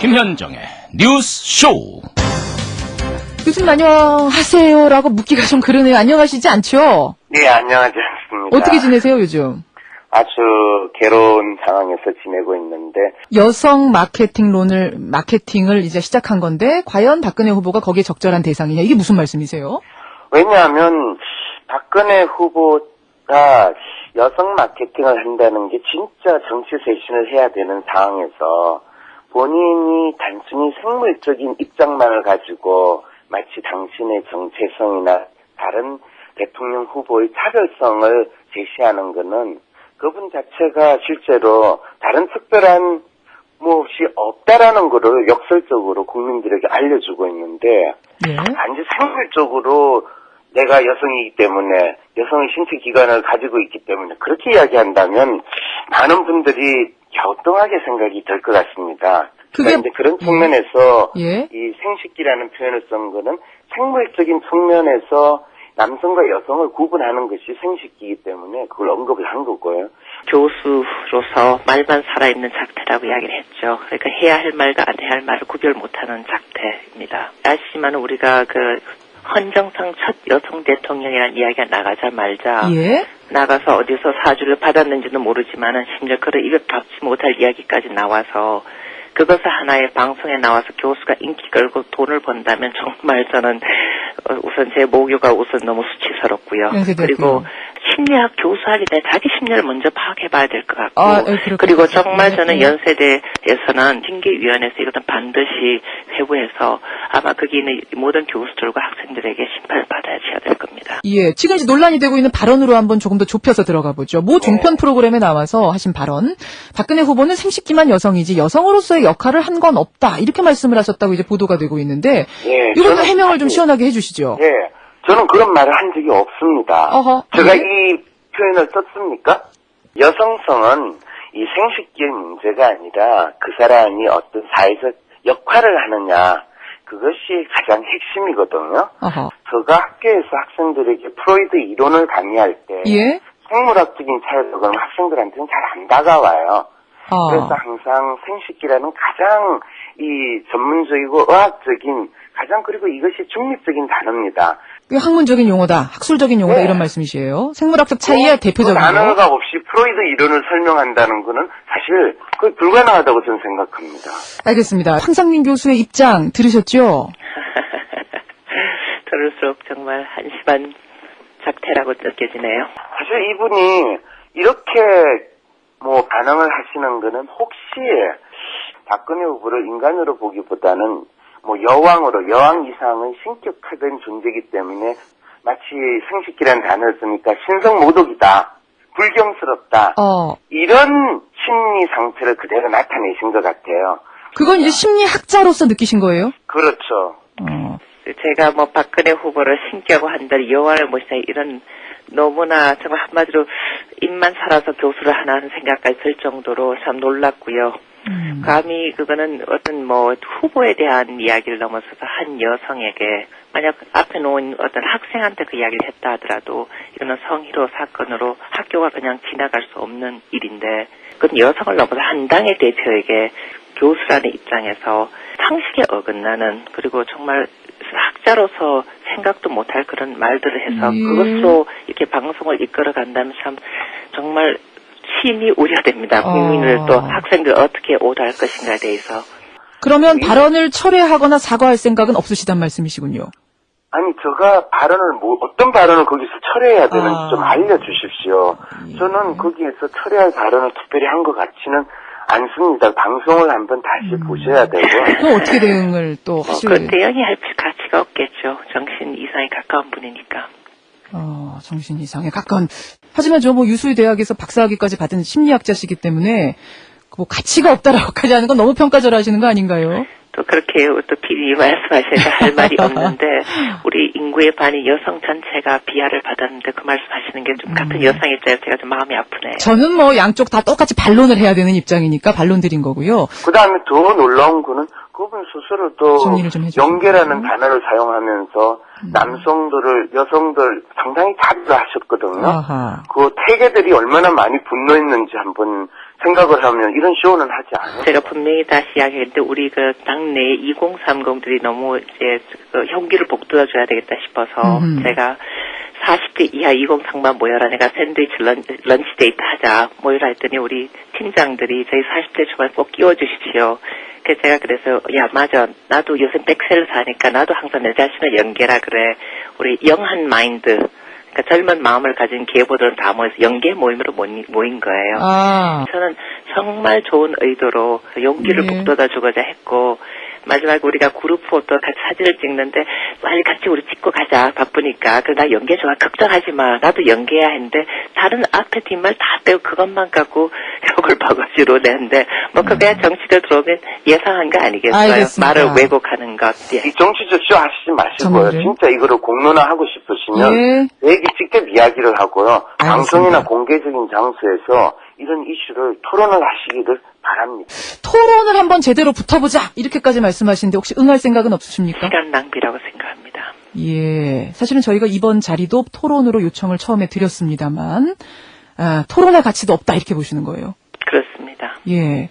김현정의 뉴스 쇼. 교수님 안녕하세요라고 묻기가 좀 그러네요. 안녕하시지 않죠? 네, 안녕하지 않습니다. 어떻게 지내세요 요즘? 아주 괴로운 상황에서 지내고 있는데 여성 마케팅을 이제 시작한 건데 과연 박근혜 후보가 거기에 적절한 대상이냐, 이게 무슨 말씀이세요? 왜냐하면 박근혜 후보가 여성 마케팅을 한다는 게 진짜 정치 쇄신을 해야 되는 상황에서 본인이 단순히 생물적인 입장만을 가지고 마치 당신의 정체성이나 다른 대통령 후보의 차별성을 제시하는 것은 그분 자체가 실제로 다른 특별한 무엇이 없다라는 것을 역설적으로 국민들에게 알려주고 있는데, 단지 생물적으로 내가 여성이기 때문에 여성의 신체 기관을 가지고 있기 때문에 그렇게 이야기한다면 많은 분들이 갸우뚱하게 생각이 될 것 같습니다. 그런데 그런 측면에서 이 생식기라는 표현을 쓴 거는 생물적인 측면에서 남성과 여성을 구분하는 것이 생식기이기 때문에 그걸 언급을 한 거고요. 교수로서 말만 살아있는 작태라고 이야기를 했죠. 그러니까 해야 할 말과 안 해야 할 말을 구별 못하는 작태입니다. 아시지만 우리가 헌정상 첫 여성 대통령이라는 이야기가 나가자마자 나가서 어디서 사주를 받았는지는 모르지만은 심지어 그런 입에 박지 못할 이야기까지 나와서 그것을 하나의 방송에 나와서 교수가 인기 끌고 돈을 번다면 정말 저는 우선 제 모교가 우선 너무 수치스럽고요. 그리고 심리학 교수하기 전에 자기 심리를 먼저 파악해봐야 될 것 같고, 그리고 정말 저는 연세대에서는 징계위원회에서 이것은 반드시 회부해서 아마 거기 있는 모든 교수들과 학생들에게 심판을 받아야 될 겁니다. 예, 지금 이제 논란이 되고 있는 발언으로 한번 조금 더 좁혀서 들어가 보죠. 모 종편 프로그램에 나와서 하신 발언, 박근혜 후보는 생식기만 여성이지 여성으로서의 역할을 한 건 없다, 이렇게 말씀을 하셨다고 이제 보도가 되고 있는데, 이것도 해명을 좀 시원하게 해주시죠. 저는 그런 말을 한 적이 없습니다. 제가 이 표현을 썼습니까? 여성성은 이 생식기의 문제가 아니라 그 사람이 어떤 사회적 역할을 하느냐, 그것이 가장 핵심이거든요. 제가 학교에서 학생들에게 프로이드 이론을 강의할 때 생물학적인 차이가 학생들한테는 잘 안 다가와요. 그래서 항상 생식기라는 가장 이 전문적이고 의학적인 가장, 그리고 이것이 중립적인 단어입니다. 학문적인 용어다, 학술적인 용어다, 이런 말씀이시에요. 생물학적 차이의 대표적인 그 단어가 없이 프로이드 이론을 설명한다는 것은 사실 그게 불가능하다고 저는 생각합니다. 알겠습니다. 황상민 교수의 입장 들으셨죠? 들을수록 정말 한심한 작태라고 느껴지네요. 사실 이분이 이렇게 반응을 하시는 거는 혹시 박근혜 후보를 인간으로 보기보다는 여왕 이상의 신격화된 존재이기 때문에 마치 생식기라는 단어를 쓰니까 신성모독이다, 불경스럽다, 이런 심리 상태를 그대로 나타내신 것 같아요. 그건 이제 심리학자로서 느끼신 거예요? 그렇죠. 제가 박근혜 후보를 신기하고 한다리 여왕을 모시다, 이런 너무나 정말 한마디로 입만 살아서 교수를 하나 하는 생각까지 들 정도로 참 놀랐고요. 감히 그거는 어떤 후보에 대한 이야기를 넘어서서 한 여성에게, 만약 앞에 놓은 어떤 학생한테 그 이야기를 했다 하더라도 이거는 성희롱 사건으로 학교가 그냥 지나갈 수 없는 일인데, 그건 여성을 넘어서 한 당의 대표에게 교수라는 입장에서 상식에 어긋나는, 그리고 정말 학자로서 생각도 못할 그런 말들을 해서 그것으로 이렇게 방송을 이끌어 간다면 참 정말 심히 우려됩니다. 국민을 또 학생들 어떻게 오도할 것인가에 대해서. 그러면 발언을 철회하거나 사과할 생각은 없으시단 말씀이시군요. 아니, 제가 어떤 발언을 거기서 철회해야 되는지 좀 알려주십시오. 저는 거기에서 철회할 발언을 특별히 한 것 같지는 않습니다. 방송을 한번 다시 보셔야 되고. 그럼 어떻게 대응을 또 하실래요? 대응이 할 가치가 없겠죠. 정신 이상에 가까운 분이니까. 정신 이상에 가까운. 하지만 유수의 대학에서 박사학위까지 받은 심리학자시기 때문에 가치가 없다라고까지 하는 건 너무 평가절하시는 거 아닌가요? 또 그렇게 또 PD 말씀하시니까 할 말이 없는데, 우리 인구의 반이 여성 전체가 비하를 받았는데 그 말씀하시는 게 좀 같은 여성 입장에서 제가 좀 마음이 아프네요. 저는 양쪽 다 똑같이 반론을 해야 되는 입장이니까 반론 드린 거고요. 그 다음에 더 놀라운 거는 그분 스스로도 연계라는 단어를 사용하면서 여성들 상당히 자비를 하셨거든요. 아하. 그 태계들이 얼마나 많이 분노했는지 한번 생각을 하면 이런 쇼는 하지 않아요. 제가 분명히 다시 이야기했는데 우리 그 당내 2030들이 너무 이제 그 흉기를 북돋아줘야 되겠다 싶어서 제가 40대 이하 2030만 모여라. 내가 샌드위치 런치 데이트 하자. 모여라 했더니 우리 팀장들이 저희 40대 초반 꼭 끼워주십시오. 그래서 야 맞아. 나도 요새 백셀 사니까 나도 항상 내 자신을 연계라 그래. 우리 영한 마인드. 그러니까 젊은 마음을 가진 기업들은 다 모여서 연계 모임으로 모인 거예요. 아. 저는 정말 좋은 의도로 용기를 예. 북돋아주고자 했고 마지막에 우리가 그룹 포토 같이 사진을 찍는데 빨리 같이 우리 찍고 가자 바쁘니까 그래 나 연계 좋아 걱정하지 마 나도 연계해야 했는데 다른 앞에 뒷말 다 빼고 그것만 갖고 욕을 바가지로 내는데 뭐 그게 정치가 들어오면 예상한 거 아니겠어요? 알겠습니다. 말을 왜곡하는 것. 예. 이 정치적 쇼 하시지 마시고요. 정말요? 진짜 이거를 공론화하고 싶으시면 예. 얘기 직접 이야기를 하고요. 알겠습니다. 방송이나 공개적인 장소에서 이런 이슈를 토론을 하시기를 바랍니다. 토론을 한번 제대로 붙어보자 이렇게까지 말씀하시는데 혹시 응할 생각은 없으십니까? 시간 낭비라고 생각합니다. 예, 사실은 저희가 이번 자리도 토론으로 요청을 처음에 드렸습니다만 토론할 가치도 없다 이렇게 보시는 거예요. 그렇습니다. 예.